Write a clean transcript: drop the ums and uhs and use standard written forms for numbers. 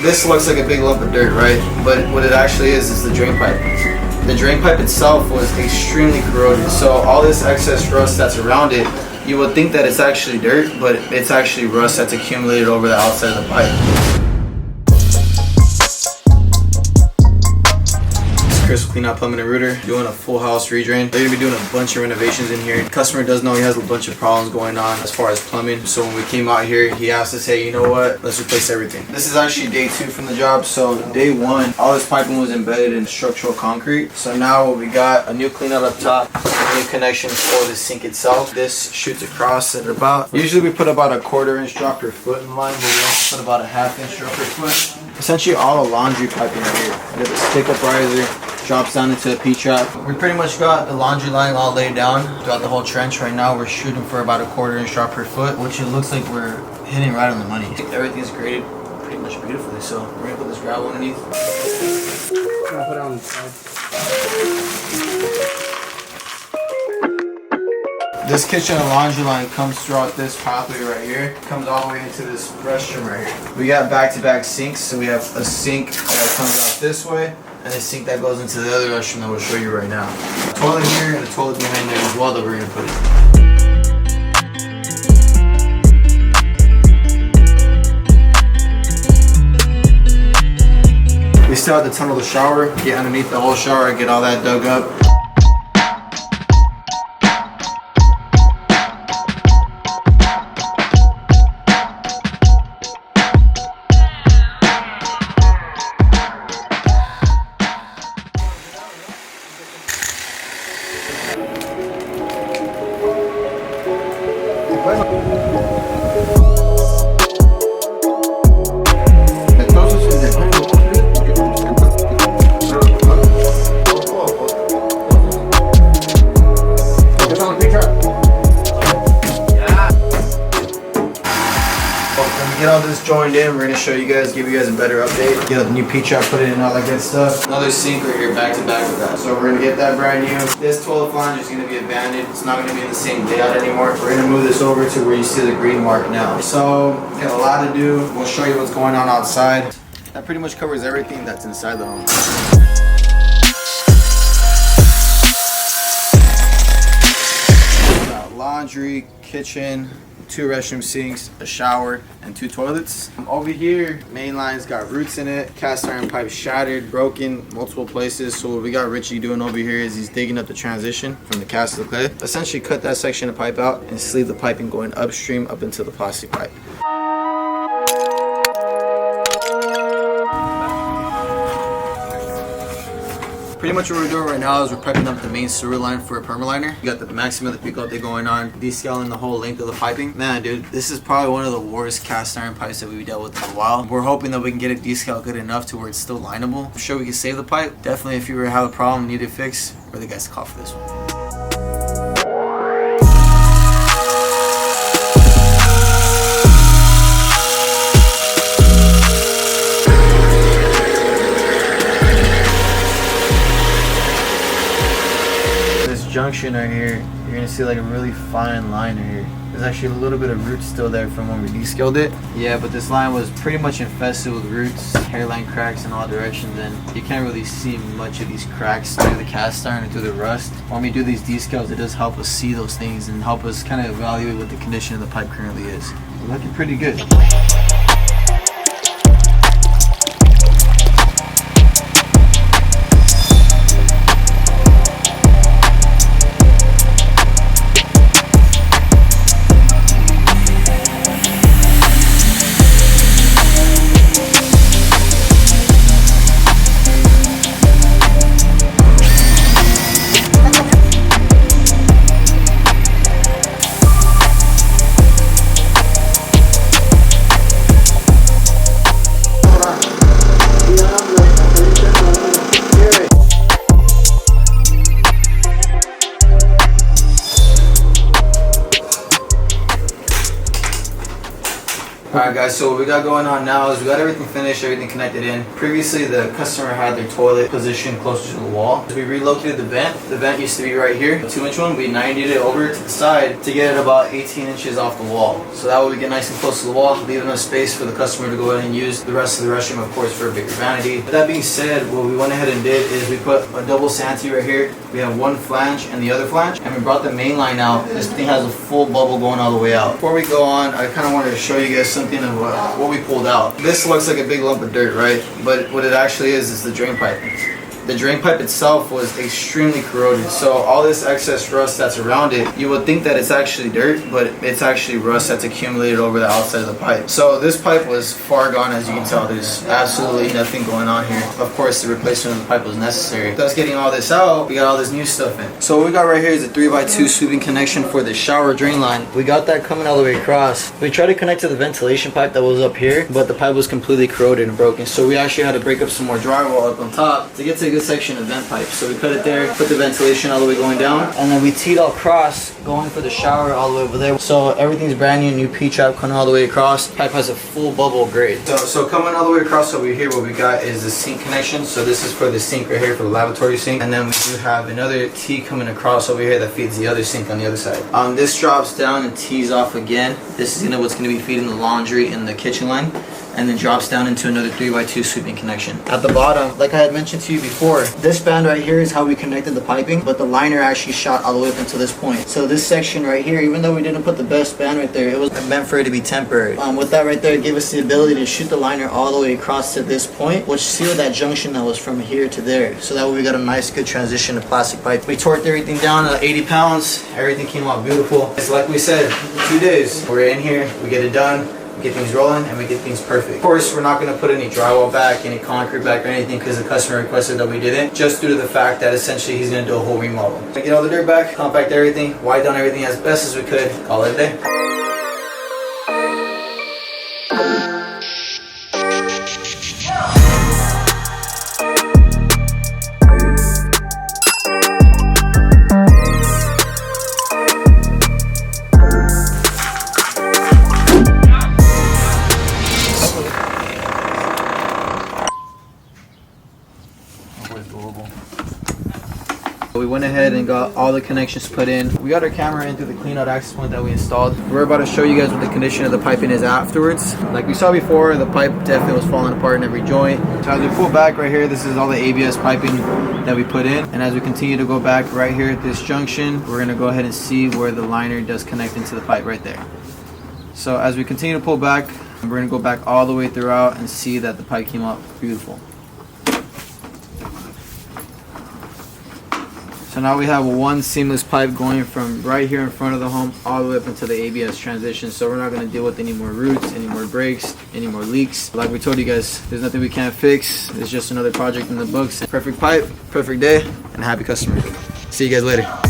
This looks like a big lump of dirt, right? But what it actually is the drain pipe. The drain pipe itself was extremely corroded, so all this excess rust that's around it, you would think that it's actually dirt, but it's actually rust that's accumulated over the outside of the pipe. Chris will clean out plumbing and rooter, doing a full house redrain. They're gonna be doing a bunch of renovations in here. The customer does know he has a bunch of problems going on as far as plumbing. So when we came out here, he asked us, hey, you know what? Let's replace everything. This is actually day 2 from the job. So day 1, all this piping was embedded in structural concrete. So now we got a new clean out up top, a new connection for the sink itself. This shoots across at about, usually we put about a 1/4 inch drop per foot in line, but we also put about a 1/2 inch drop per foot. Essentially all the laundry piping right here. We got the stick up riser, drops down into a P-trap. We pretty much got the laundry line all laid down throughout the whole trench. Right now we're shooting for about a 1/4 inch drop per foot, which it looks like we're hitting right on the money. Everything's graded pretty much beautifully, so we're gonna put this gravel underneath. I'm gonna put it on the side. This kitchen and laundry line comes throughout this pathway right here. Comes all the way into this restroom right here. We got back-to-back sinks, so we have a sink that comes out this way, and a sink that goes into the other restroom that we'll show you right now. A toilet here and a toilet behind there as well that we're gonna put in. We still have to tunnel the shower, get underneath the whole shower, get all that dug up. Get all this joined in, we're gonna show you guys, give you guys a better update. Get the new P-trap put in and all that good stuff. Another sink right here, back to back with that. So we're gonna get that brand new. This toilet flange is gonna be abandoned. It's not gonna be in the same layout anymore. We're gonna move this over to where you see the green mark now. So we have a lot to do. We'll show you what's going on outside. That pretty much covers everything that's inside the home. We got laundry, kitchen, 2 restroom sinks, a shower, and 2 toilets. Over here, main line's got roots in it, cast iron pipe shattered, broken, multiple places. So what we got Richie doing over here is he's digging up the transition from the cast to the clay. Essentially cut that section of pipe out and sleeve the piping going upstream up into the plastic pipe. Pretty much what we're doing right now is we're prepping up the main sewer line for a permaliner. We got the maximum of the peak out there going on, descaling the whole length of the piping. Man, dude, this is probably one of the worst cast iron pipes that we've dealt with in a while. We're hoping that we can get it descaled good enough to where it's still lineable. I'm sure we can save the pipe. Definitely, if you ever have a problem, need it fixed, we're the guys to call for this one. Junction right here, you're gonna see like a really fine line right here. There's actually a little bit of roots still there from when we descaled it. Yeah, but this line was pretty much infested with roots, hairline cracks in all directions, and you can't really see much of these cracks through the cast iron and through the rust. When we do these descales, it does help us see those things and help us kind of evaluate what the condition of the pipe currently is. We're looking pretty good. Alright guys, so what we got going on now is we got everything finished, everything connected in. Previously the customer had their toilet positioned closer to the wall. We relocated the vent. The vent used to be right here, a 2-inch one. We 90'd it over to the side to get it about 18 inches off the wall. So that way we get nice and close to the wall, leaving enough space for the customer to go ahead and use the rest of the restroom, of course, for a bigger vanity. With that being said, what we went ahead and did is we put a double santee right here. We have one flange and the other flange, and we brought the main line out. This thing has a full bubble going all the way out. Before we go on, I kind of wanted to show you guys something of what we pulled out. This looks like a big lump of dirt, right? But what it actually is the drain pipe. The drain pipe itself was extremely corroded, so all this excess rust that's around it, you would think that it's actually dirt, but it's actually rust that's accumulated over the outside of the pipe. So this pipe was far gone, as you can tell. There's absolutely nothing going on here. Of course, the replacement of the pipe was necessary. Thus getting all this out, we got all this new stuff in. So what we got right here is a 3x2 sweeping connection for the shower drain line. We got that coming all the way across. We tried to connect to the ventilation pipe that was up here, but the pipe was completely corroded and broken. So we actually had to break up some more drywall up on top to get to a good section of vent pipe. So we put it there, put the ventilation all the way going down, and then we teed all across, going for the shower all the way over there. So everything's brand new P-trap coming all the way across. Pipe has a full bubble grade. So coming all the way across over here, what we got is the sink connection. So this is for the sink right here, for the lavatory sink. And then we do have another T coming across over here that feeds the other sink on the other side. This drops down and tees off again. This is what's going to be feeding the laundry in the kitchen line, and then drops down into another 3x2 sweeping connection. At the bottom, like I had mentioned to you before, this band right here is how we connected the piping, but the liner actually shot all the way up until this point. So this section right here, even though we didn't put the best band right there, it was meant for it to be temporary. With that right there, it gave us the ability to shoot the liner all the way across to this point, which sealed that junction that was from here to there. So that way we got a nice good transition to plastic pipe. We torqued everything down to 80 pounds. Everything came out beautiful. It's like we said, 2 days. We're in here, we get it done, get things rolling, and we get things perfect. Of course, we're not going to put any drywall back, any concrete back, or anything, because the customer requested that we didn't, just due to the fact that essentially he's going to do a whole remodel. Get all the dirt back, compact everything, wipe down everything as best as we could, call it a day. We went ahead and got all the connections put in. We got our camera in through the clean out access point that we installed. We're about to show you guys what the condition of the piping is afterwards. Like we saw before, the pipe definitely was falling apart in every joint. So as we pull back right here, this is all the ABS piping that we put in. And as we continue to go back right here at this junction, we're gonna go ahead and see where the liner does connect into the pipe right there. So as we continue to pull back, we're gonna go back all the way throughout and see that the pipe came out beautiful. So now we have one seamless pipe going from right here in front of the home all the way up into the ABS transition. So we're not going to deal with any more roots, any more breaks, any more leaks. Like we told you guys, there's nothing we can't fix. It's just another project in the books. Perfect pipe, perfect day, and happy customer. See you guys later.